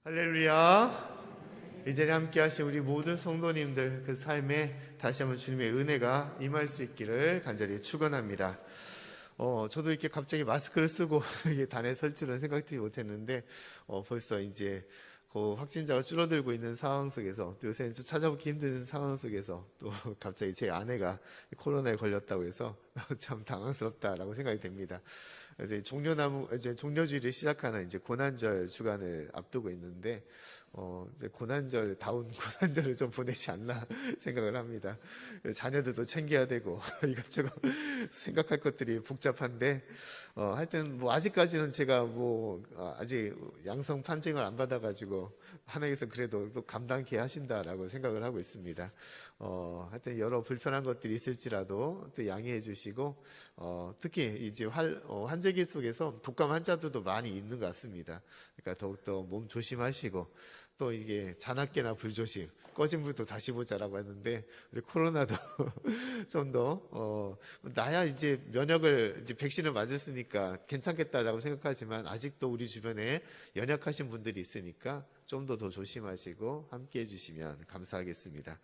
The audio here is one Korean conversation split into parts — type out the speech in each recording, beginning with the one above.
할렐루야. 이 자리에 함께 하신 우리 모든 성도님들 그 삶에 다시 한번 주님의 은혜가 임할 수 있기를 간절히 축원합니다. 저도 이렇게 갑자기 마스크를 쓰고 이게 단에 설 줄은 생각지 못했는데 벌써 이제 그 확진자가 줄어들고 있는 상황 속에서 또 요새는 좀 찾아보기 힘든 상황 속에서 또 갑자기 제 아내가 코로나에 걸렸다고 해서 참 당황스럽다라고 생각이 됩니다. 이제 종려주일을 시작하는 이제 고난절 주간을 앞두고 있는데 이제 고난절다운 고난절을 좀 보내지 않나 생각을 합니다. 자녀들도 챙겨야 되고 이것저것 생각할 것들이 복잡한데 하여튼 뭐 아직까지는 제가 아직 양성 판정을 안 받아가지고 하나님께서 그래도 또 감당케 하신다라고 생각을 하고 있습니다. 하여튼 여러 불편한 것들이 있을지라도 또 양해해 주시고 특히 이제 환절기 속에서 독감 환자들도 많이 있는 것 같습니다. 그러니까 더욱더 몸 조심하시고 또 이게 잔악계나 불조심, 꺼진 불도 다시 보자라고 했는데 우리 코로나도 좀 더 나야 이제 면역을 이제 백신을 맞았으니까 괜찮겠다라고 생각하지만 아직도 우리 주변에 연약하신 분들이 있으니까 좀 더 조심하시고 함께 해주시면 감사하겠습니다.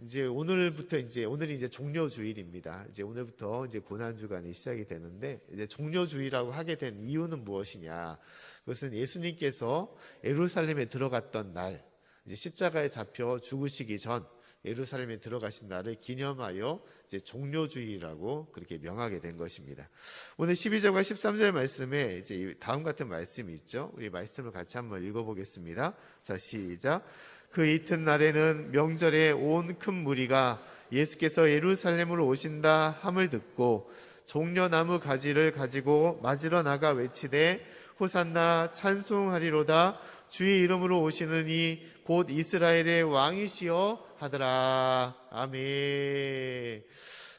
이제 오늘이 이제 종려주일입니다. 이제 오늘부터 이제 고난주간이 시작이 되는데, 이제 종려주일이라고 하게 된 이유는 무엇이냐? 그것은 예수님께서 예루살렘에 들어갔던 날, 이제 십자가에 잡혀 죽으시기 전 예루살렘에 들어가신 날을 기념하여 이제 종려주일이라고 그렇게 명하게 된 것입니다. 오늘 12절과 13절 말씀에 이제 다음 같은 말씀이 있죠. 우리 말씀을 같이 한번 읽어보겠습니다. 자, 시작. 그 이튿날에는 명절에 온 큰 무리가 예수께서 예루살렘으로 오신다 함을 듣고 종려나무 가지를 가지고 맞으러 나가 외치되 호산나 찬송하리로다 주의 이름으로 오시는 이 곧 이스라엘의 왕이시여 하더라. 아멘.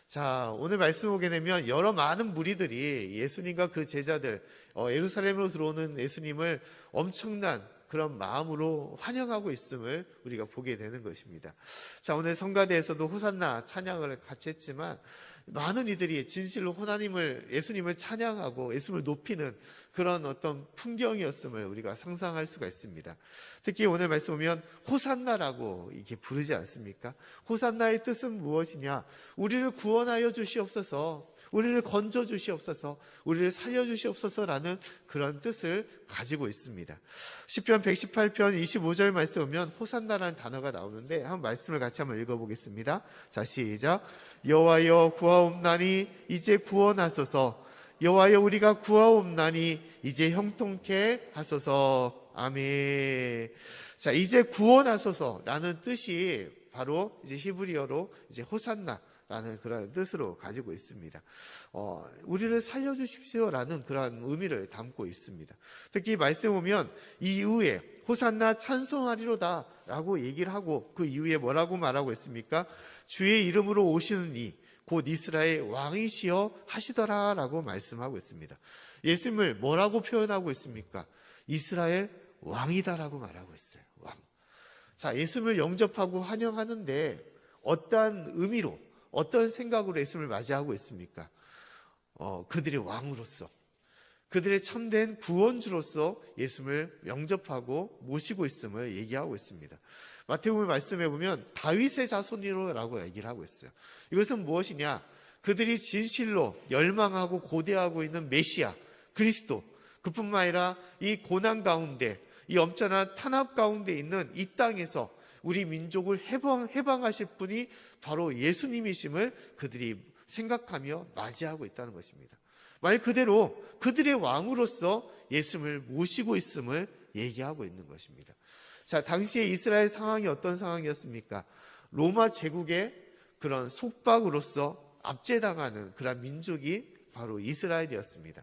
자, 오늘 말씀 보게 되면 여러 많은 무리들이 예수님과 그 제자들 예루살렘으로 들어오는 예수님을 엄청난 그런 마음으로 환영하고 있음을 우리가 보게 되는 것입니다. 자, 오늘 성가대에서도 호산나 찬양을 같이 했지만 많은 이들이 진실로 예수님을 찬양하고 예수님을 높이는 그런 어떤 풍경이었음을 우리가 상상할 수가 있습니다. 특히 오늘 말씀 보면 호산나라고 이렇게 부르지 않습니까? 호산나의 뜻은 무엇이냐? 우리를 구원하여 주시옵소서, 우리를 건져 주시옵소서, 우리를 살려 주시옵소서라는 그런 뜻을 가지고 있습니다. 시편 118편 25절 말씀 보면 호산나라는 단어가 나오는데 한번 말씀을 같이 한번 읽어보겠습니다. 자, 시작. 여호와여 구하옵나니 이제 구원하소서. 여호와여 우리가 구하옵나니 이제 형통케 하소서. 아멘. 자, 이제 구원하소서라는 뜻이 바로 이제 히브리어로 이제 호산나라는 그런 뜻으로 가지고 있습니다. 우리를 살려주십시오라는 그런 의미를 담고 있습니다. 특히 말씀 보면 이 이후에 호산나 찬송하리로다 라고 얘기를 하고 그 이후에 뭐라고 말하고 있습니까? 주의 이름으로 오시는 이 곧 이스라엘 왕이시여 하시더라 라고 말씀하고 있습니다. 예수님을 뭐라고 표현하고 있습니까? 이스라엘 왕이다라고 말하고 있어요. 왕. 자, 예수님을 영접하고 환영하는데 어떠한 의미로, 어떤 생각으로 예수님을 맞이하고 있습니까? 그들의 왕으로서, 그들의 참된 구원주로서 예수님을 영접하고 모시고 있음을 얘기하고 있습니다. 마태복음 말씀해 보면 다윗의 자손이라고 얘기를 하고 있어요. 이것은 무엇이냐? 그들이 진실로 열망하고 고대하고 있는 메시아, 그리스도, 그뿐만 아니라 이 고난 가운데, 이 엄청난 탄압 가운데 있는 이 땅에서 우리 민족을 해방하실 분이 바로 예수님이심을 그들이 생각하며 맞이하고 있다는 것입니다. 말 그대로 그들의 왕으로서 예수님을 모시고 있음을 얘기하고 있는 것입니다. 자, 당시에 이스라엘 상황이 어떤 상황이었습니까? 로마 제국의 그런 속박으로서 압제당하는 그런 민족이 바로 이스라엘이었습니다.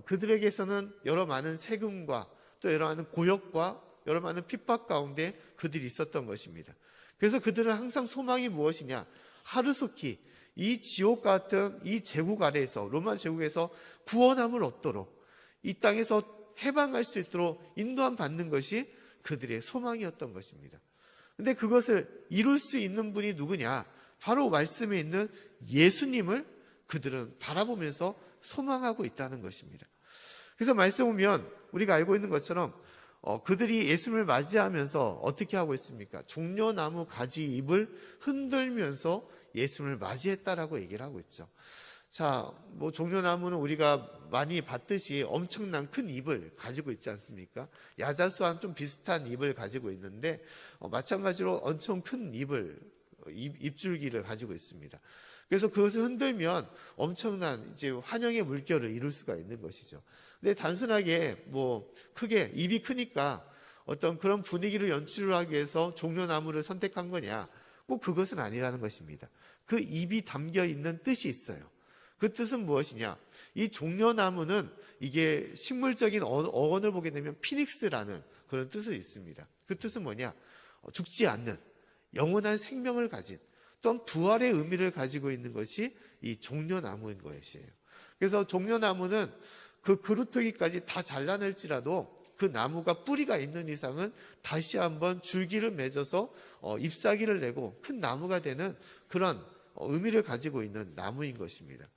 그들에게서는 여러 많은 세금과 또 여러 많은 고역과 여러 많은 핍박 가운데 그들이 있었던 것입니다. 그래서 그들은 항상 소망이 무엇이냐? 하루속히 이 지옥 같은 이 제국 아래에서, 로마 제국에서 구원함을 얻도록, 이 땅에서 해방할 수 있도록 인도함 받는 것이 그들의 소망이었던 것입니다. 근데 그것을 이룰 수 있는 분이 누구냐? 바로 말씀에 있는 예수님을 그들은 바라보면서 소망하고 있다는 것입니다. 그래서 말씀 보면 우리가 알고 있는 것처럼 그들이 예수님을 맞이하면서 어떻게 하고 있습니까? 종려나무 가지 잎을 흔들면서 예수님을 맞이했다라고 얘기를 하고 있죠. 자, 뭐 종려나무는 우리가 많이 봤듯이 엄청난 큰 잎을 가지고 있지 않습니까? 야자수와는 좀 비슷한 잎을 가지고 있는데 마찬가지로 엄청 큰 잎줄기를 가지고 있습니다. 그래서 그것을 흔들면 엄청난 이제 환영의 물결을 이룰 수가 있는 것이죠. 근데 단순하게 뭐 크게 잎이 크니까 어떤 그런 분위기를 연출하기 위해서 종려나무를 선택한 거냐? 꼭 그것은 아니라는 것입니다. 그 잎이 담겨 있는 뜻이 있어요. 그 뜻은 무엇이냐? 이 종려나무는 이게 식물적인 어원을 보게 되면 피닉스라는 그런 뜻이 있습니다. 그 뜻은 뭐냐? 죽지 않는 영원한 생명을 가진 또한 부활의 의미를 가지고 있는 것이 이 종려나무인 것이에요. 그래서 종려나무는 그 그루터기까지 다 잘라낼지라도 그 나무가 뿌리가 있는 이상은 다시 한번 줄기를 맺어서 잎사귀를 내고 큰 나무가 되는 그런 의미를 가지고 있는 나무인 것입니다.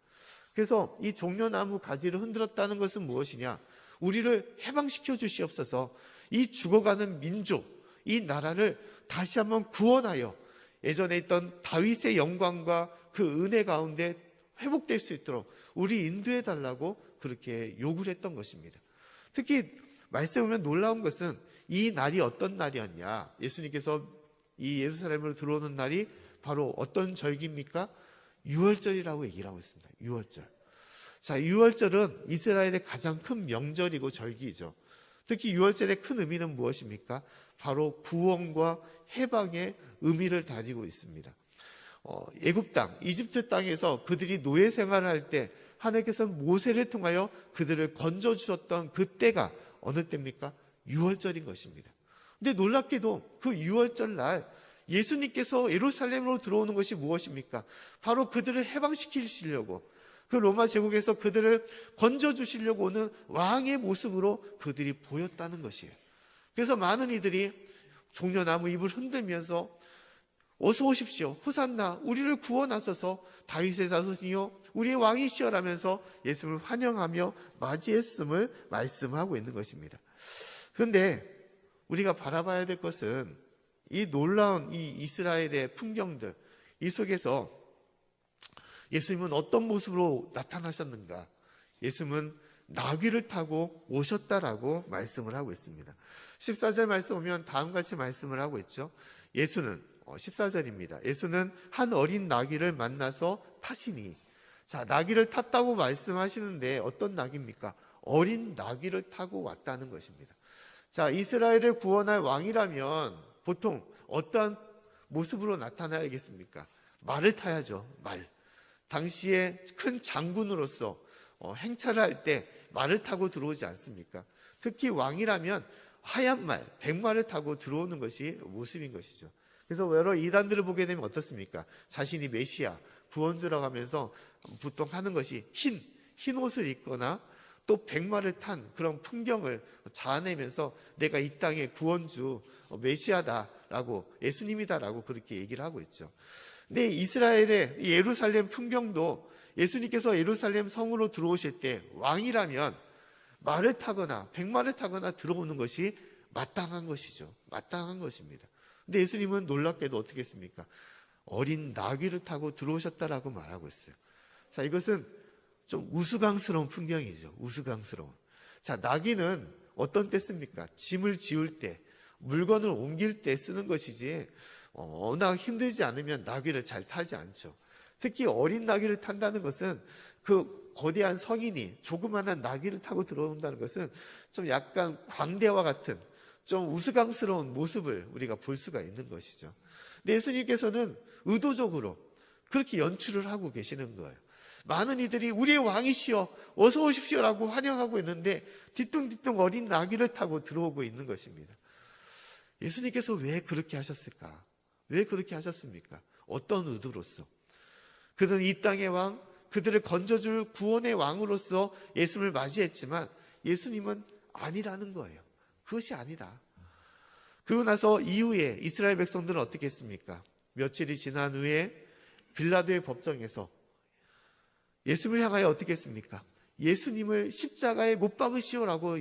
그래서 이 종려나무 가지를 흔들었다는 것은 무엇이냐? 우리를 해방시켜 주시옵소서. 이 죽어가는 민족, 이 나라를 다시 한번 구원하여 예전에 있던 다윗의 영광과 그 은혜 가운데 회복될 수 있도록 우리 인도해 달라고 그렇게 요구를 했던 것입니다. 특히 말씀에 보면 놀라운 것은 이 날이 어떤 날이었냐? 예수님께서 이 예루살렘으로 들어오는 날이 바로 어떤 절기입니까? 유월절이라고 얘기를 하고 있습니다. 유월절. 자, 유월절은 이스라엘의 가장 큰 명절이고 절기이죠. 특히 유월절의 큰 의미는 무엇입니까? 바로 구원과 해방의 의미를 가지고 있습니다. 애굽 땅, 이집트 땅에서 그들이 노예 생활을 할 때 하나님께서 모세를 통하여 그들을 건져주셨던 그 때가 어느 때입니까? 유월절인 것입니다. 근데 놀랍게도 그 유월절 날 예수님께서 예루살렘으로 들어오는 것이 무엇입니까? 바로 그들을 해방시키시려고 그 로마 제국에서 그들을 건져주시려고 오는 왕의 모습으로 그들이 보였다는 것이에요. 그래서 많은 이들이 종려나무 잎을 흔들면서 어서 오십시오. 호산나 우리를 구원하소서. 다윗의 자손이요 우리의 왕이시여라면서 예수님을 환영하며 맞이했음을 말씀하고 있는 것입니다. 그런데 우리가 바라봐야 될 것은 이 놀라운 이 이스라엘의 풍경들 이 속에서 예수님은 어떤 모습으로 나타나셨는가? 예수님은 나귀를 타고 오셨다라고 말씀을 하고 있습니다. 14절 말씀 보면 다음같이 말씀을 하고 있죠. 예수는 14절입니다. 예수는 한 어린 나귀를 만나서 타시니. 자, 나귀를 탔다고 말씀하시는데 어떤 나귀입니까? 어린 나귀를 타고 왔다는 것입니다. 자, 이스라엘을 구원할 왕이라면 보통 어떠한 모습으로 나타나야겠습니까? 말을 타야죠. 말. 당시에 큰 장군으로서 행차를 할 때 말을 타고 들어오지 않습니까? 특히 왕이라면 하얀 말, 백마를 타고 들어오는 것이 모습인 것이죠. 그래서 여러 이단들을 보게 되면 어떻습니까? 자신이 메시아, 구원주라고 하면서 보통 하는 것이 흰 옷을 입거나 또 백마를 탄 그런 풍경을 자아내면서 내가 이 땅의 구원주, 메시아다라고, 예수님이다라고 그렇게 얘기를 하고 있죠. 근데 이스라엘의 예루살렘 풍경도 예수님께서 예루살렘 성으로 들어오실 때 왕이라면 말을 타거나 백마를 타거나 들어오는 것이 마땅한 것이죠. 마땅한 것입니다. 근데 예수님은 놀랍게도 어떻게 했습니까? 어린 나귀를 타고 들어오셨다라고 말하고 있어요. 자, 이것은 좀 우스꽝스러운 풍경이죠. 우스꽝스러운. 자, 나귀는 어떤 때 씁니까? 짐을 지울 때, 물건을 옮길 때 쓰는 것이지 워낙 힘들지 않으면 나귀를 잘 타지 않죠. 특히 어린 나귀를 탄다는 것은 그 거대한 성인이 조그마한 나귀를 타고 들어온다는 것은 좀 약간 광대와 같은 좀 우스꽝스러운 모습을 우리가 볼 수가 있는 것이죠. 근데 예수님께서는 의도적으로 그렇게 연출을 하고 계시는 거예요. 많은 이들이 우리의 왕이시여 어서 오십시오라고 환영하고 있는데 뒤뚱뒤뚱 어린 나귀를 타고 들어오고 있는 것입니다. 예수님께서 왜 그렇게 하셨을까? 왜 그렇게 하셨습니까? 어떤 의도로서? 그들은 이 땅의 왕, 그들을 건져줄 구원의 왕으로서 예수님을 맞이했지만 예수님은 아니라는 거예요. 그것이 아니다. 그러고 나서 이후에 이스라엘 백성들은 어떻게 했습니까? 며칠이 지난 후에 빌라도의 법정에서 예수님을 향하여 어떻게 했습니까? 예수님을 십자가에 못 박으시오라고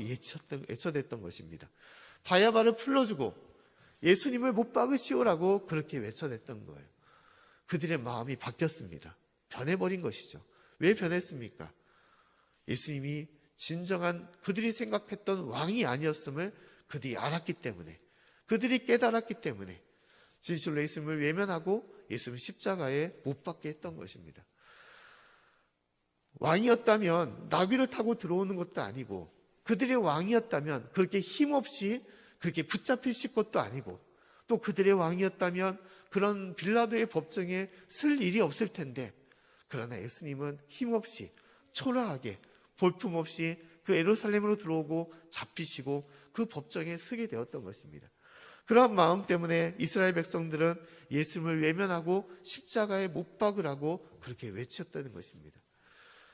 외쳐댔던 것입니다. 바야바를 풀러주고 예수님을 못 박으시오라고 그렇게 외쳐댔던 거예요. 그들의 마음이 바뀌었습니다. 변해버린 것이죠. 왜 변했습니까? 예수님이 진정한 그들이 생각했던 왕이 아니었음을 그들이 알았기 때문에, 그들이 깨달았기 때문에 진실로 예수님을 외면하고 예수님을 십자가에 못 박게 했던 것입니다. 왕이었다면 나귀를 타고 들어오는 것도 아니고, 그들의 왕이었다면 그렇게 힘없이 그렇게 붙잡힐 것도 아니고, 또 그들의 왕이었다면 그런 빌라도의 법정에 쓸 일이 없을 텐데, 그러나 예수님은 힘없이 초라하게 볼품없이 그 예루살렘으로 들어오고 잡히시고 그 법정에 서게 되었던 것입니다. 그러한 마음 때문에 이스라엘 백성들은 예수님을 외면하고 십자가에 못 박으라고 그렇게 외쳤다는 것입니다.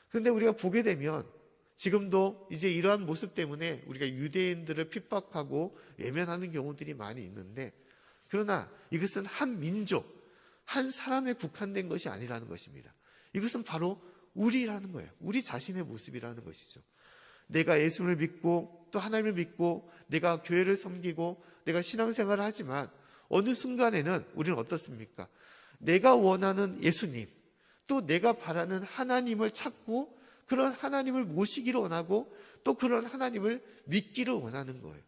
그런데 우리가 보게 되면 지금도 이제 이러한 모습 때문에 우리가 유대인들을 핍박하고 외면하는 경우들이 많이 있는데, 그러나 이것은 한 민족, 한 사람에 국한된 것이 아니라는 것입니다. 이것은 바로 우리라는 거예요. 우리 자신의 모습이라는 것이죠. 내가 예수를 믿고 또 하나님을 믿고 내가 교회를 섬기고 내가 신앙생활을 하지만 어느 순간에는 우리는 어떻습니까? 내가 원하는 예수님, 또 내가 바라는 하나님을 찾고 그런 하나님을 모시기를 원하고 또 그런 하나님을 믿기를 원하는 거예요.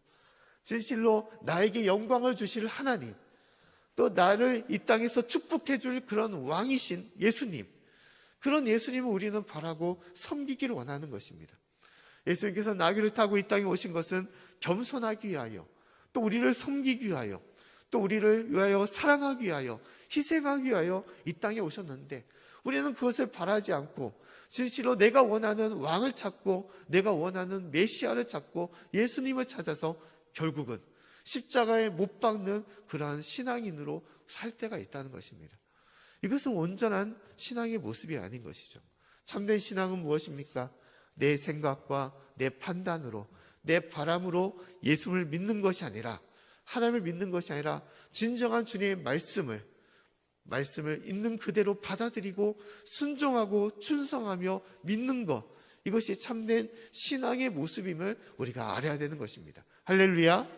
진실로 나에게 영광을 주실 하나님, 또 나를 이 땅에서 축복해 줄 그런 왕이신 예수님, 그런 예수님을 우리는 바라고 섬기기를 원하는 것입니다. 예수님께서 나귀를 타고 이 땅에 오신 것은 겸손하기 위하여, 또 우리를 섬기기 위하여, 또 우리를 위하여 사랑하기 위하여, 희생하기 위하여 이 땅에 오셨는데, 우리는 그것을 바라지 않고 진실로 내가 원하는 왕을 찾고 내가 원하는 메시아를 찾고 예수님을 찾아서 결국은 십자가에 못 박는 그러한 신앙인으로 살 때가 있다는 것입니다. 이것은 온전한 신앙의 모습이 아닌 것이죠. 참된 신앙은 무엇입니까? 내 생각과 내 판단으로, 내 바람으로 예수를 믿는 것이 아니라, 하나님을 믿는 것이 아니라 진정한 주님의 말씀을 있는 그대로 받아들이고 순종하고 충성하며 믿는 것, 이것이 참된 신앙의 모습임을 우리가 알아야 되는 것입니다. 할렐루야!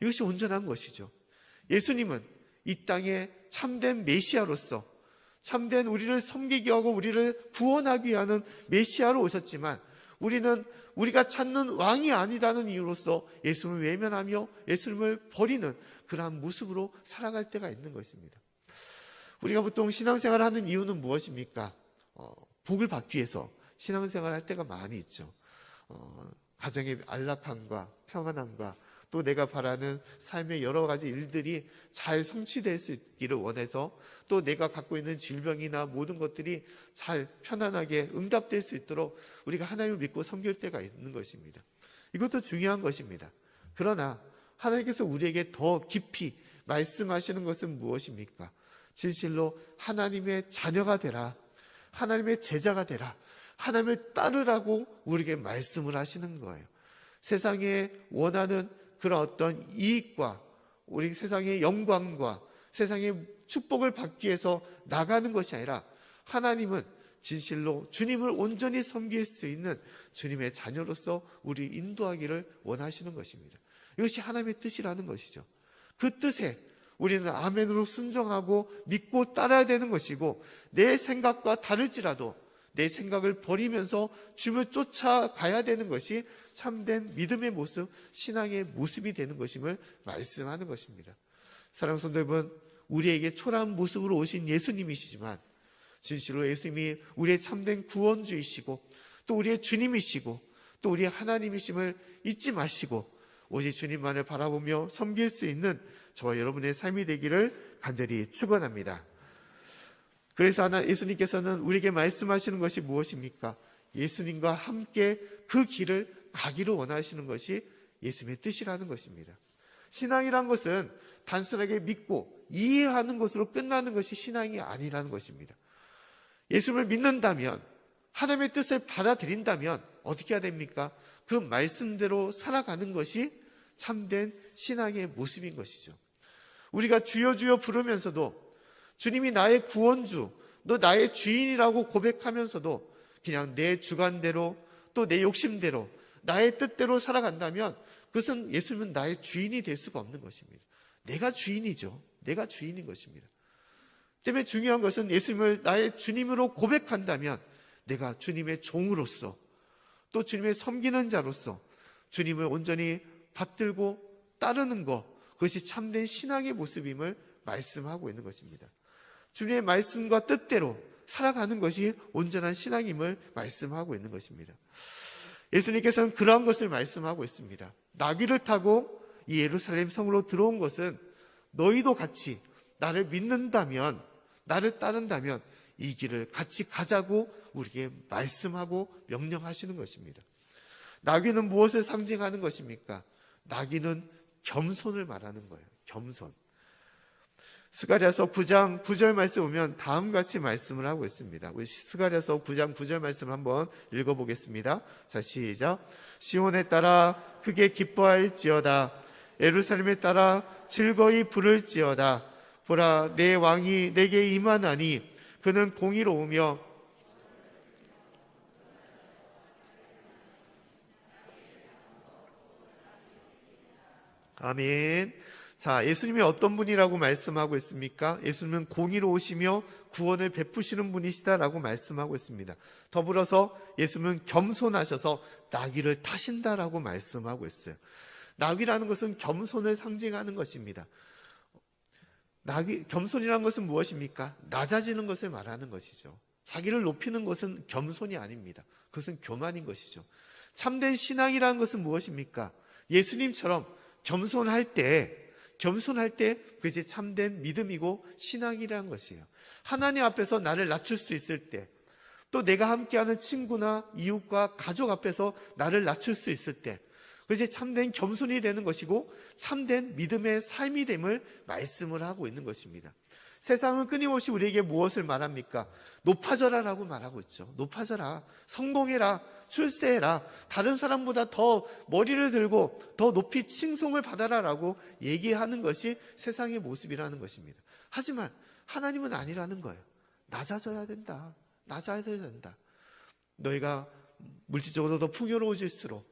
이것이 온전한 것이죠. 예수님은 이 땅에 참된 메시아로서, 참된 우리를 섬기기 하고 우리를 구원하기 위한 메시아로 오셨지만, 우리는 우리가 찾는 왕이 아니다는 이유로서 예수님을 외면하며 예수님을 버리는 그러한 모습으로 살아갈 때가 있는 것입니다. 우리가 보통 신앙생활을 하는 이유는 무엇입니까? 복을 받기 위해서 신앙생활을 할 때가 많이 있죠. 가정의 안락함과 평안함과 또 내가 바라는 삶의 여러 가지 일들이 잘 성취될 수 있기를 원해서, 또 내가 갖고 있는 질병이나 모든 것들이 잘 편안하게 응답될 수 있도록 우리가 하나님을 믿고 섬길 때가 있는 것입니다. 이것도 중요한 것입니다. 그러나 하나님께서 우리에게 더 깊이 말씀하시는 것은 무엇입니까? 진실로 하나님의 자녀가 되라, 하나님의 제자가 되라, 하나님을 따르라고 우리에게 말씀을 하시는 거예요. 세상에 원하는 그런 어떤 이익과 우리 세상의 영광과 세상의 축복을 받기 위해서 나가는 것이 아니라, 하나님은 진실로 주님을 온전히 섬길 수 있는 주님의 자녀로서 우리 인도하기를 원하시는 것입니다. 이것이 하나님의 뜻이라는 것이죠. 그 뜻에 우리는 아멘으로 순종하고 믿고 따라야 되는 것이고, 내 생각과 다를지라도 내 생각을 버리면서 주님을 쫓아가야 되는 것이 참된 믿음의 모습, 신앙의 모습이 되는 것임을 말씀하는 것입니다. 사랑하는 성도 여러분, 우리에게 초라한 모습으로 오신 예수님이시지만 진실로 예수님이 우리의 참된 구원주이시고 또 우리의 주님이시고 또 우리의 하나님이심을 잊지 마시고 오직 주님만을 바라보며 섬길 수 있는 저와 여러분의 삶이 되기를 간절히 축원합니다. 그래서 예수님께서는 우리에게 말씀하시는 것이 무엇입니까? 예수님과 함께 그 길을 가기를 원하시는 것이 예수님의 뜻이라는 것입니다. 신앙이란 것은 단순하게 믿고 이해하는 것으로 끝나는 것이 신앙이 아니라는 것입니다. 예수님을 믿는다면, 하나님의 뜻을 받아들인다면 어떻게 해야 됩니까? 그 말씀대로 살아가는 것이 참된 신앙의 모습인 것이죠. 우리가 주여 주여 부르면서도 주님이 나의 구원주, 너 나의 주인이라고 고백하면서도 그냥 내 주관대로 또 내 욕심대로 나의 뜻대로 살아간다면 그것은 예수님은 나의 주인이 될 수가 없는 것입니다. 내가 주인이죠. 내가 주인인 것입니다. 때문에 중요한 것은 예수님을 나의 주님으로 고백한다면 내가 주님의 종으로서 또 주님의 섬기는 자로서 주님을 온전히 받들고 따르는 것, 그것이 참된 신앙의 모습임을 말씀하고 있는 것입니다. 주님의 말씀과 뜻대로 살아가는 것이 온전한 신앙임을 말씀하고 있는 것입니다. 예수님께서는 그러한 것을 말씀하고 있습니다. 나귀를 타고 이 예루살렘 성으로 들어온 것은 너희도 같이 나를 믿는다면, 나를 따른다면 이 길을 같이 가자고 우리에게 말씀하고 명령하시는 것입니다. 나귀는 무엇을 상징하는 것입니까? 나귀는 겸손을 말하는 거예요. 겸손. 스가랴서 9장 9절 말씀 보면 다음과 같이 말씀을 하고 있습니다. 우리 스가랴서 9장 9절 말씀 한번 읽어보겠습니다. 자, 시작. 시온에 따라 크게 기뻐할지어다. 예루살렘에 따라 즐거이 부를지어다. 보라, 내 왕이 내게 임하나니 그는 공의로우며 아멘. 자, 예수님이 어떤 분이라고 말씀하고 있습니까? 예수님은 공의로우시며 구원을 베푸시는 분이시다라고 말씀하고 있습니다. 더불어서 예수님은 겸손하셔서 나귀를 타신다라고 말씀하고 있어요. 나귀라는 것은 겸손을 상징하는 것입니다. 겸손이라는 것은 무엇입니까? 낮아지는 것을 말하는 것이죠. 자기를 높이는 것은 겸손이 아닙니다. 그것은 교만인 것이죠. 참된 신앙이라는 것은 무엇입니까? 예수님처럼 겸손할 때 그것이 참된 믿음이고 신앙이라는 것이에요. 하나님 앞에서 나를 낮출 수 있을 때, 또 내가 함께하는 친구나 이웃과 가족 앞에서 나를 낮출 수 있을 때, 그것이 참된 겸손이 되는 것이고 참된 믿음의 삶이 됨을 말씀을 하고 있는 것입니다. 세상은 끊임없이 우리에게 무엇을 말합니까? 높아져라라고 말하고 있죠. 높아져라, 성공해라, 출세해라, 다른 사람보다 더 머리를 들고 더 높이 칭송을 받아라라고 얘기하는 것이 세상의 모습이라는 것입니다. 하지만 하나님은 아니라는 거예요. 낮아져야 된다. 낮아져야 된다. 너희가 물질적으로 더 풍요로워질수록,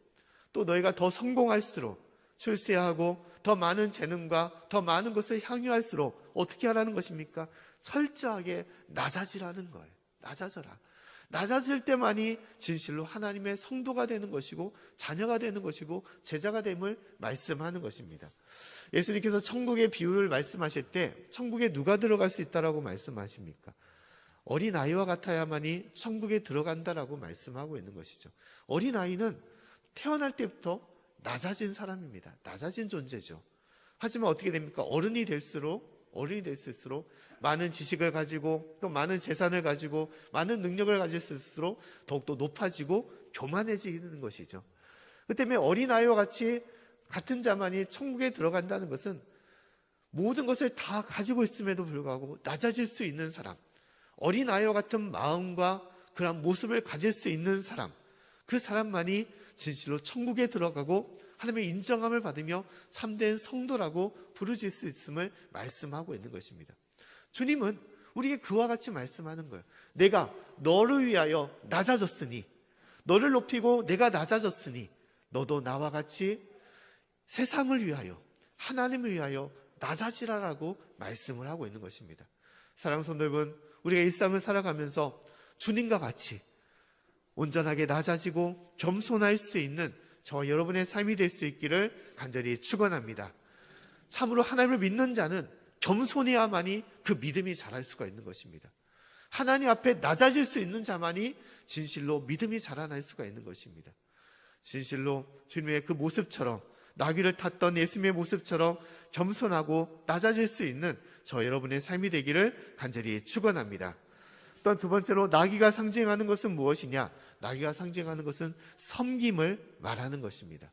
또 너희가 더 성공할수록, 출세하고 더 많은 재능과 더 많은 것을 향유할수록 어떻게 하라는 것입니까? 철저하게 낮아지라는 거예요. 낮아져라. 낮아질 때만이 진실로 하나님의 성도가 되는 것이고 자녀가 되는 것이고 제자가 됨을 말씀하는 것입니다. 예수님께서 천국의 비유를 말씀하실 때 천국에 누가 들어갈 수 있다라고 말씀하십니까? 어린아이와 같아야만이 천국에 들어간다라고 말씀하고 있는 것이죠. 어린아이는 태어날 때부터 낮아진 사람입니다. 낮아진 존재죠. 하지만 어떻게 됩니까? 어른이 될수록 많은 지식을 가지고 또 많은 재산을 가지고 많은 능력을 가질수록 더욱더 높아지고 교만해지는 것이죠. 그 때문에 어린아이와 같은 자만이 천국에 들어간다는 것은 모든 것을 다 가지고 있음에도 불구하고 낮아질 수 있는 사람, 어린아이와 같은 마음과 그런 모습을 가질 수 있는 사람, 그 사람만이 진실로 천국에 들어가고 하나님의 인정함을 받으며 참된 성도라고 부르질 수 있음을 말씀하고 있는 것입니다. 주님은 우리에게 그와 같이 말씀하는 거예요. 내가 너를 위하여 낮아졌으니, 너를 높이고 내가 낮아졌으니 너도 나와 같이 세상을 위하여, 하나님을 위하여 낮아지라라고 말씀을 하고 있는 것입니다. 사랑하는 성도 여러분, 우리가 일상을 살아가면서 주님과 같이 온전하게 낮아지고 겸손할 수 있는 저와 여러분의 삶이 될 수 있기를 간절히 축원합니다. 참으로 하나님을 믿는 자는 겸손해야만이 그 믿음이 자랄 수가 있는 것입니다. 하나님 앞에 낮아질 수 있는 자만이 진실로 믿음이 자라날 수가 있는 것입니다. 진실로 주님의 그 모습처럼, 나귀를 탔던 예수님의 모습처럼 겸손하고 낮아질 수 있는 저 여러분의 삶이 되기를 간절히 축원합니다. 또한 두 번째로 나귀가 상징하는 것은 무엇이냐? 나귀가 상징하는 것은 섬김을 말하는 것입니다.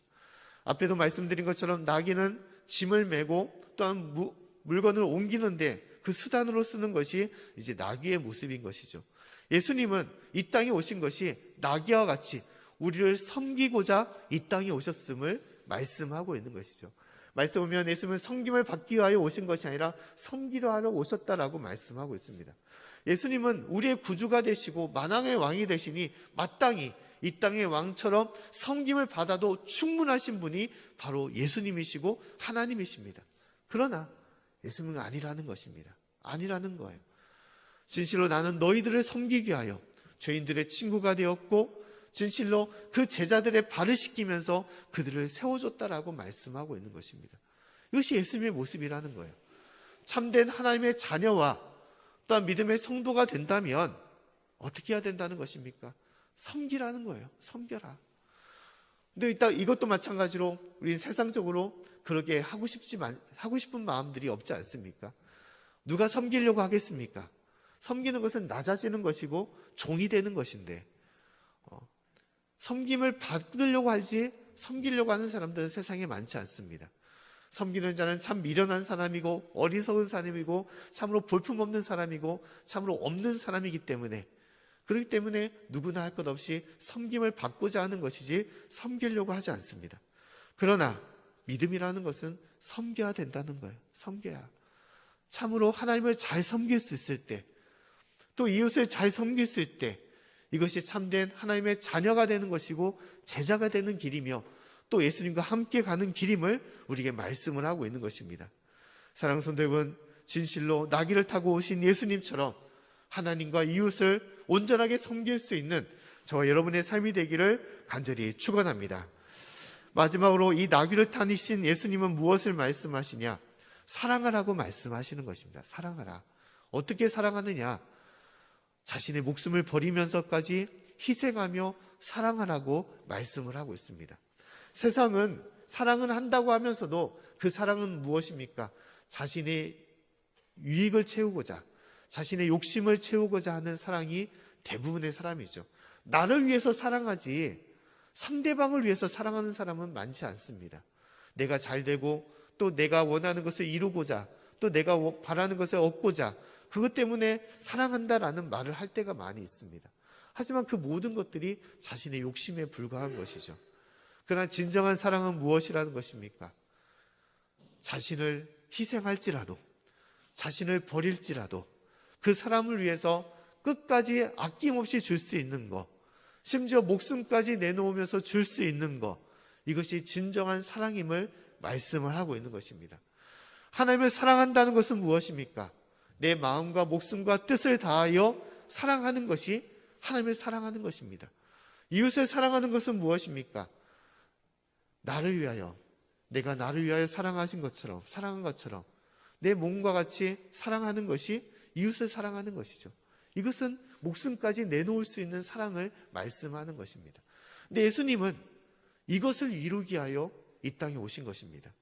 앞에도 말씀드린 것처럼 나귀는 짐을 메고 또한 물건을 옮기는데 그 수단으로 쓰는 것이 이제 나귀의 모습인 것이죠. 예수님은 이 땅에 오신 것이 나귀와 같이 우리를 섬기고자 이 땅에 오셨음을 말씀하고 있는 것이죠. 말씀 보면 예수님은 섬김을 받기 위하여 오신 것이 아니라 섬기려 하러 오셨다라고 말씀하고 있습니다. 예수님은 우리의 구주가 되시고 만왕의 왕이 되시니 마땅히 이 땅의 왕처럼 섬김을 받아도 충분하신 분이 바로 예수님이시고 하나님이십니다. 그러나 예수님은 아니라는 것입니다. 아니라는 거예요. 진실로 나는 너희들을 섬기기 위하여 죄인들의 친구가 되었고 진실로 그 제자들의 발을 씻기면서 그들을 세워줬다라고 말씀하고 있는 것입니다. 이것이 예수님의 모습이라는 거예요. 참된 하나님의 자녀와 또한 믿음의 성도가 된다면 어떻게 해야 된다는 것입니까? 섬기라는 거예요. 섬겨라. 근데 일단 이것도 마찬가지로 우리는 세상적으로 그렇게 하고 싶은 마음들이 없지 않습니까? 누가 섬기려고 하겠습니까? 섬기는 것은 낮아지는 것이고 종이 되는 것인데 섬김을 받으려고 하지 섬기려고 하는 사람들은 세상에 많지 않습니다. 섬기는 자는 참 미련한 사람이고 어리석은 사람이고 참으로 볼품없는 사람이고 참으로 없는 사람이기 때문에 그렇기 때문에 누구나 할 것 없이 섬김을 받고자 하는 것이지 섬기려고 하지 않습니다. 그러나 믿음이라는 것은 섬겨야 된다는 거예요. 섬겨야. 참으로 하나님을 잘 섬길 수 있을 때, 또 이웃을 잘 섬길 수 있을 때 이것이 참된 하나님의 자녀가 되는 것이고 제자가 되는 길이며 또 예수님과 함께 가는 길임을 우리에게 말씀을 하고 있는 것입니다. 사랑하는 성도 여러분, 진실로 나귀를 타고 오신 예수님처럼 하나님과 이웃을 온전하게 섬길 수 있는 저와 여러분의 삶이 되기를 간절히 축원합니다. 마지막으로 이 나귀를 타니신 예수님은 무엇을 말씀하시냐? 사랑하라고 말씀하시는 것입니다. 사랑하라. 어떻게 사랑하느냐? 자신의 목숨을 버리면서까지 희생하며 사랑하라고 말씀을 하고 있습니다. 세상은 사랑은 한다고 하면서도 그 사랑은 무엇입니까? 자신의 유익을 채우고자, 자신의 욕심을 채우고자 하는 사랑이 대부분의 사람이죠. 나를 위해서 사랑하지 상대방을 위해서 사랑하는 사람은 많지 않습니다. 내가 잘 되고 또 내가 원하는 것을 이루고자 또 내가 바라는 것을 얻고자 그것 때문에 사랑한다라는 말을 할 때가 많이 있습니다. 하지만 그 모든 것들이 자신의 욕심에 불과한 것이죠. 그러나 진정한 사랑은 무엇이라는 것입니까? 자신을 희생할지라도 자신을 버릴지라도 그 사람을 위해서 끝까지 아낌없이 줄 수 있는 것, 심지어 목숨까지 내놓으면서 줄 수 있는 것, 이것이 진정한 사랑임을 말씀을 하고 있는 것입니다. 하나님을 사랑한다는 것은 무엇입니까? 내 마음과 목숨과 뜻을 다하여 사랑하는 것이 하나님을 사랑하는 것입니다. 이웃을 사랑하는 것은 무엇입니까? 나를 위하여, 내가 나를 위하여 사랑한 것처럼 내 몸과 같이 사랑하는 것이 이웃을 사랑하는 것이죠. 이것은 목숨까지 내놓을 수 있는 사랑을 말씀하는 것입니다. 근데 예수님은 이것을 이루기 위하여 이 땅에 오신 것입니다.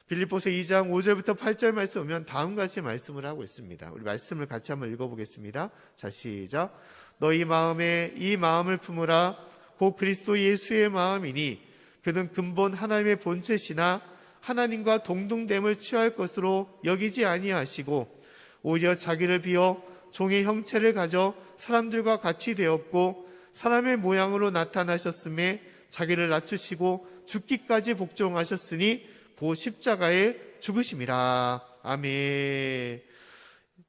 빌립보서 2장 5절부터 8절 말씀 보면 다음같이 말씀을 하고 있습니다. 우리 말씀을 같이 한번 읽어보겠습니다. 자, 시작. 너희 마음에 이 마음을 품으라. 곧 그리스도 예수의 마음이니 그는 근본 하나님의 본체시나 하나님과 동등됨을 취할 것으로 여기지 아니하시고 오히려 자기를 비워 종의 형체를 가져 사람들과 같이 되었고 사람의 모양으로 나타나셨음에 자기를 낮추시고 죽기까지 복종하셨으니 그 십자가에 죽으심이라. 아멘.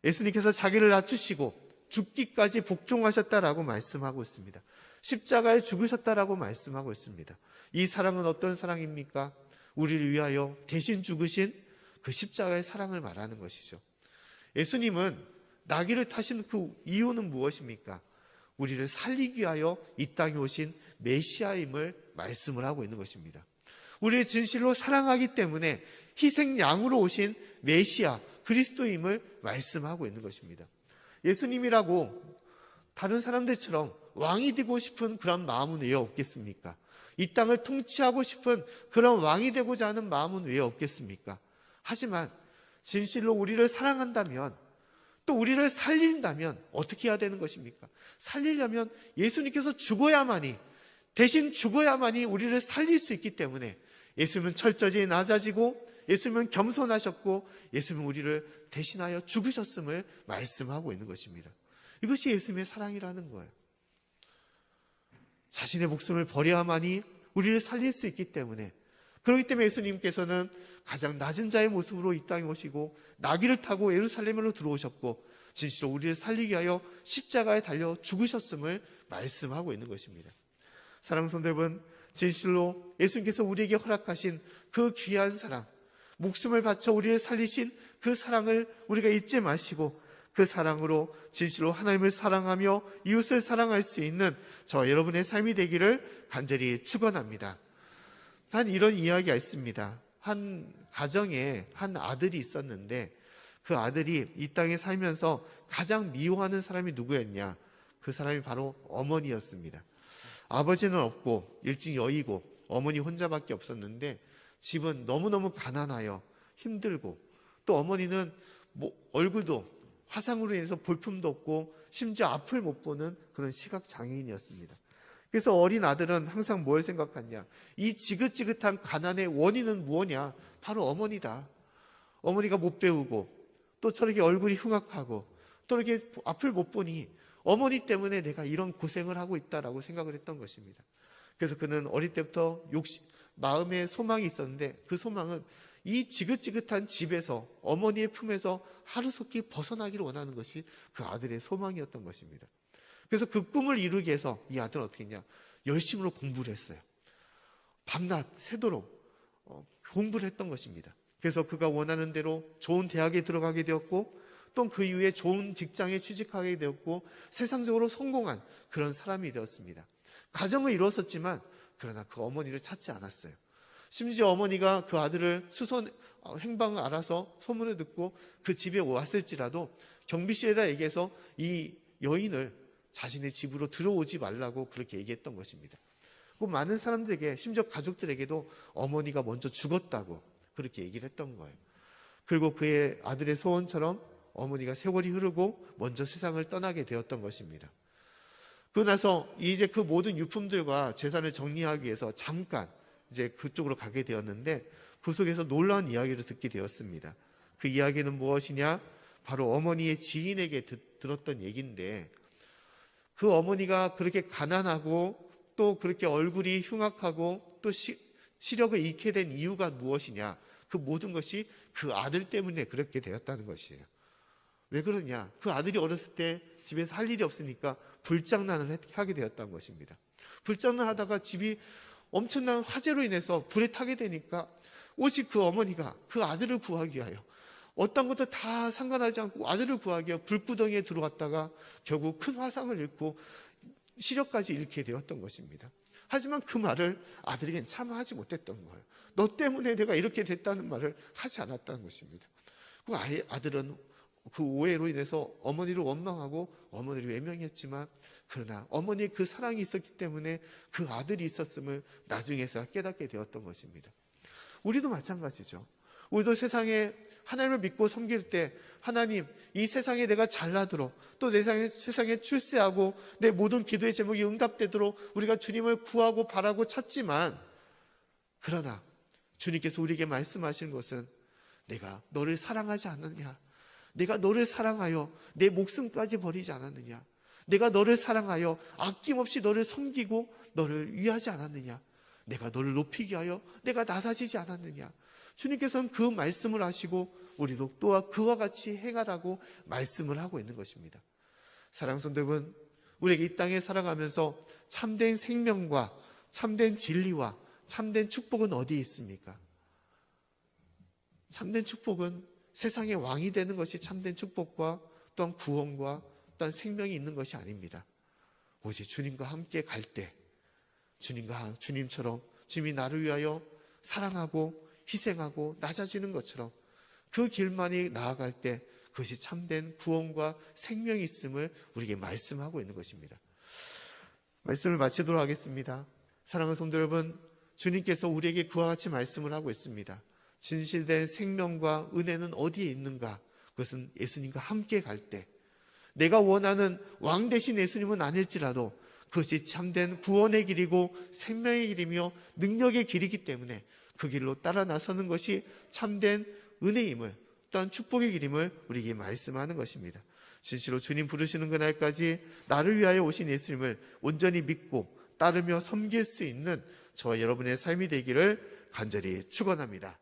예수님께서 자기를 낮추시고 죽기까지 복종하셨다라고 말씀하고 있습니다. 십자가에 죽으셨다라고 말씀하고 있습니다. 이 사랑은 어떤 사랑입니까? 우리를 위하여 대신 죽으신 그 십자가의 사랑을 말하는 것이죠. 예수님은 나귀를 타신 그 이유는 무엇입니까? 우리를 살리기 위하여 이 땅에 오신 메시아임을 말씀을 하고 있는 것입니다. 우리를 진실로 사랑하기 때문에 희생양으로 오신 메시아 그리스도임을 말씀하고 있는 것입니다. 예수님이라고 다른 사람들처럼 왕이 되고 싶은 그런 마음은 왜 없겠습니까? 이 땅을 통치하고 싶은 그런 왕이 되고자 하는 마음은 왜 없겠습니까? 하지만 진실로 우리를 사랑한다면 또 우리를 살린다면 어떻게 해야 되는 것입니까? 살리려면 예수님께서 죽어야만이, 대신 죽어야만이 우리를 살릴 수 있기 때문에 예수님은 철저히 낮아지고 예수님은 겸손하셨고 예수님은 우리를 대신하여 죽으셨음을 말씀하고 있는 것입니다. 이것이 예수님의 사랑이라는 거예요. 자신의 목숨을 버려야만이 우리를 살릴 수 있기 때문에, 그렇기 때문에 예수님께서는 가장 낮은 자의 모습으로 이 땅에 오시고 나귀를 타고 예루살렘으로 들어오셨고 진실로 우리를 살리기 위하여 십자가에 달려 죽으셨음을 말씀하고 있는 것입니다. 사랑하는 성도 여러분, 진실로 예수님께서 우리에게 허락하신 그 귀한 사랑, 목숨을 바쳐 우리를 살리신 그 사랑을 우리가 잊지 마시고 그 사랑으로 진실로 하나님을 사랑하며 이웃을 사랑할 수 있는 저와 여러분의 삶이 되기를 간절히 축원합니다. 한 이런 이야기가 있습니다. 한 가정에 한 아들이 있었는데 그 아들이 이 땅에 살면서 가장 미워하는 사람이 누구였냐? 그 사람이 바로 어머니였습니다. 아버지는 없고 일찍 여의고 어머니 혼자밖에 없었는데 집은 너무너무 가난하여 힘들고 또 어머니는 얼굴도 화상으로 인해서 볼품도 없고 심지어 앞을 못 보는 그런 시각장애인이었습니다. 그래서 어린 아들은 항상 뭘 생각하냐? 이 지긋지긋한 가난의 원인은 무엇이냐? 바로 어머니다. 어머니가 못 배우고 또 저렇게 얼굴이 흉악하고 또 이렇게 앞을 못 보니 어머니 때문에 내가 이런 고생을 하고 있다라고 생각을 했던 것입니다. 그래서 그는 어릴 때부터 마음에 소망이 있었는데 그 소망은 이 지긋지긋한 집에서 어머니의 품에서 하루속히 벗어나기를 원하는 것이 그 아들의 소망이었던 것입니다. 그래서 그 꿈을 이루기 위해서 이 아들은 어떻게 했냐? 열심으로 공부를 했어요. 밤낮 새도록 공부를 했던 것입니다. 그래서 그가 원하는 대로 좋은 대학에 들어가게 되었고 또 그 이후에 좋은 직장에 취직하게 되었고 세상적으로 성공한 그런 사람이 되었습니다. 가정을 이루었지만 그러나 그 어머니를 찾지 않았어요. 심지어 어머니가 그 아들을 행방을 알아서 소문을 듣고 그 집에 왔을지라도 경비실에다 얘기해서 이 여인을 자신의 집으로 들어오지 말라고 그렇게 얘기했던 것입니다. 많은 사람들에게 심지어 가족들에게도 어머니가 먼저 죽었다고 그렇게 얘기를 했던 거예요. 그리고 그의 아들의 소원처럼 어머니가 세월이 흐르고 먼저 세상을 떠나게 되었던 것입니다. 그러고 나서 이제 그 모든 유품들과 재산을 정리하기 위해서 잠깐 이제 그쪽으로 가게 되었는데 그 속에서 놀라운 이야기를 듣게 되었습니다. 그 이야기는 무엇이냐? 바로 어머니의 지인에게 들었던 얘기인데 그 어머니가 그렇게 가난하고 또 그렇게 얼굴이 흉악하고 또 시력을 잃게 된 이유가 무엇이냐? 그 모든 것이 그 아들 때문에 그렇게 되었다는 것이에요. 왜 그러냐? 그 아들이 어렸을 때 집에서 할 일이 없으니까 불장난을 하게 되었다는 것입니다. 불장난 하다가 집이 엄청난 화재로 인해서 불에 타게 되니까 오직 그 어머니가 그 아들을 구하기 위하여 어떤 것도 다 상관하지 않고 아들을 구하기 위하여 불구덩이에 들어갔다가 결국 큰 화상을 입고 시력까지 잃게 되었던 것입니다. 하지만 그 말을 아들에게는 참 하지 못했던 거예요. 너 때문에 내가 이렇게 됐다는 말을 하지 않았다는 것입니다. 그 아들은 그 오해로 인해서 어머니를 원망하고 어머니를 외면했지만 그러나 어머니의 그 사랑이 있었기 때문에 그 아들이 있었음을 나중에서 깨닫게 되었던 것입니다. 우리도 마찬가지죠. 우리도 세상에 하나님을 믿고 섬길 때 하나님 이 세상에 내가 잘나도록 또 내 세상에 출세하고 내 모든 기도의 제목이 응답되도록 우리가 주님을 구하고 바라고 찾지만 그러나 주님께서 우리에게 말씀하시는 것은 내가 너를 사랑하지 않느냐? 내가 너를 사랑하여 내 목숨까지 버리지 않았느냐? 내가 너를 사랑하여 아낌없이 너를 섬기고 너를 위하지 않았느냐? 내가 너를 높이기 위하여 내가 낮아지지 않았느냐? 주님께서는 그 말씀을 하시고 우리도 또한 그와 같이 행하라고 말씀을 하고 있는 것입니다. 사랑하는 성도 여러분, 우리에게 이 땅에 살아가면서 참된 생명과 참된 진리와 참된 축복은 어디에 있습니까? 참된 축복은 세상의 왕이 되는 것이 참된 축복과 또한 구원과 또한 생명이 있는 것이 아닙니다. 오직 주님과 함께 갈 때 주님처럼 주님이 나를 위하여 사랑하고 희생하고 낮아지는 것처럼 그 길만이 나아갈 때 그것이 참된 구원과 생명이 있음을 우리에게 말씀하고 있는 것입니다. 말씀을 마치도록 하겠습니다. 사랑하는 성도 여러분, 주님께서 우리에게 그와 같이 말씀을 하고 있습니다. 진실된 생명과 은혜는 어디에 있는가? 그것은 예수님과 함께 갈 때, 내가 원하는 왕 대신 예수님은 아닐지라도 그것이 참된 구원의 길이고 생명의 길이며 능력의 길이기 때문에 그 길로 따라 나서는 것이 참된 은혜임을, 또한 축복의 길임을 우리에게 말씀하는 것입니다. 진실로 주님 부르시는 그날까지 나를 위하여 오신 예수님을 온전히 믿고 따르며 섬길 수 있는 저와 여러분의 삶이 되기를 간절히 축원합니다.